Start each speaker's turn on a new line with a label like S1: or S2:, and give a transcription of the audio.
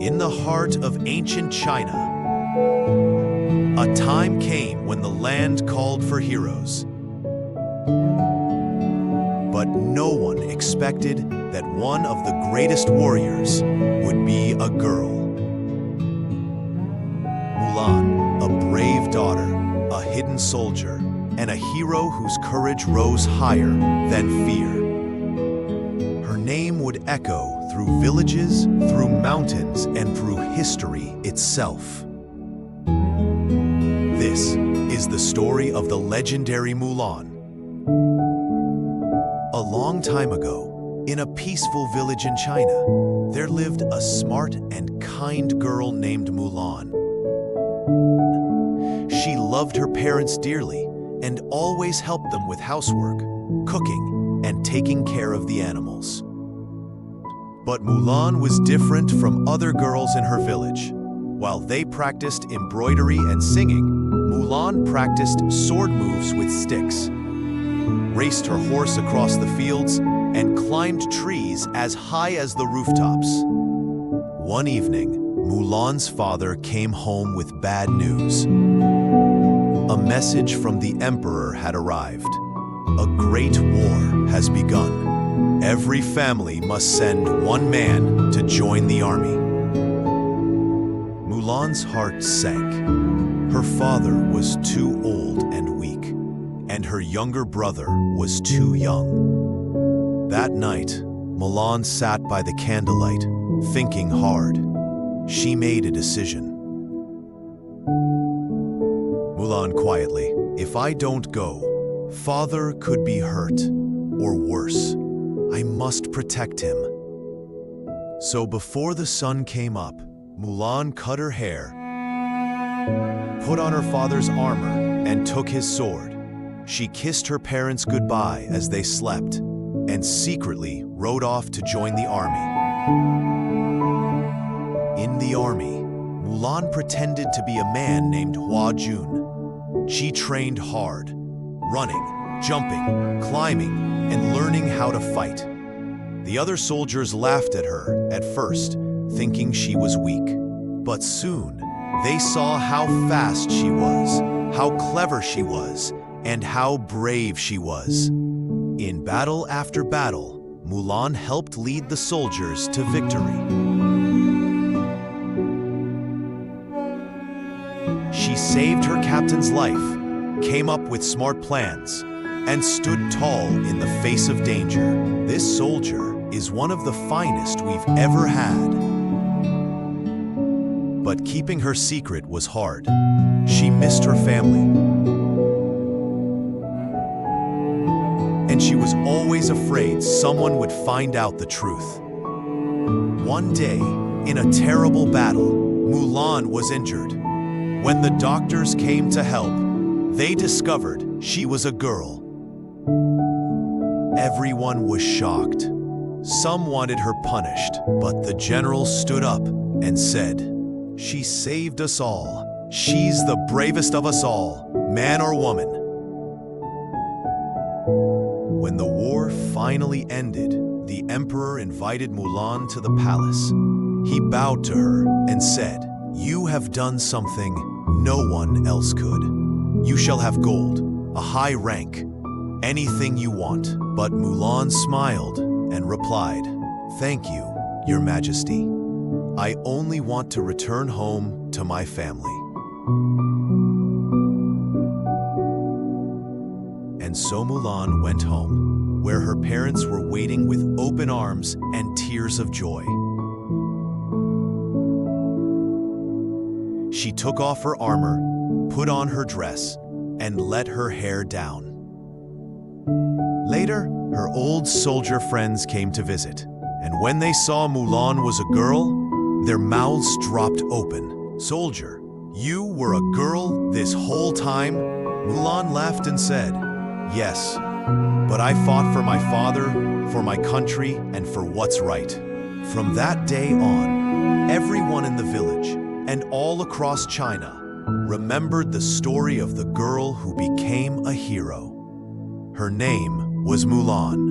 S1: In the heart of ancient China, a time came when the land called for heroes. But no one expected that one of the greatest warriors would be a girl. Mulan, a brave daughter, a hidden soldier, and a hero whose courage rose higher than fear. Her name would echo through villages, through mountains, and through history itself. This is the story of the legendary Mulan. A long time ago, in a peaceful village in China, there lived a smart and kind girl named Mulan. She loved her parents dearly and always helped them with housework, cooking, and taking care of the animals. But Mulan was different from other girls in her village. While they practiced embroidery and singing, Mulan practiced sword moves with sticks, raced her horse across the fields, and climbed trees as high as the rooftops. One evening, Mulan's father came home with bad news. A message from the emperor had arrived. A great war has begun. Every family must send one man to join the army. Mulan's heart sank. Her father was too old and weak, and her younger brother was too young. That night, Mulan sat by the candlelight, thinking hard. She made a decision. Mulan quietly, "If I don't go, Father could be hurt, or worse. I must protect him." So before the sun came up, Mulan cut her hair, put on her father's armor, and took his sword. She kissed her parents goodbye as they slept, and secretly rode off to join the army. In the army, Mulan pretended to be a man named Hua Jun. She trained hard, running, jumping, climbing, and learning how to fight. The other soldiers laughed at her at first, thinking she was weak. But soon, they saw how fast she was, how clever she was, and how brave she was. In battle after battle, Mulan helped lead the soldiers to victory. She saved her captain's life, came up with smart plans, and stood tall in the face of danger. This soldier is one of the finest we've ever had. But keeping her secret was hard. She missed her family. And she was always afraid someone would find out the truth. One day, in a terrible battle, Mulan was injured. When the doctors came to help, they discovered she was a girl. Everyone was shocked. Some wanted her punished, but the general stood up and said, "She saved us all. She's the bravest of us all, man or woman." When the war finally ended, the emperor invited Mulan to the palace. He bowed to her and said, "You have done something no one else could. You shall have gold, a high rank, anything you want." But Mulan smiled and replied, "Thank you, Your Majesty. I only want to return home to my family." And so Mulan went home, where her parents were waiting with open arms and tears of joy. She took off her armor, put on her dress, and let her hair down. Later, her old soldier friends came to visit, and when they saw Mulan was a girl, their mouths dropped open. "Soldier, you were a girl this whole time?" Mulan laughed and said, "Yes, but I fought for my father, for my country, and for what's right." From that day on, everyone in the village and all across China remembered the story of the girl who became a hero. Her name was Mulan.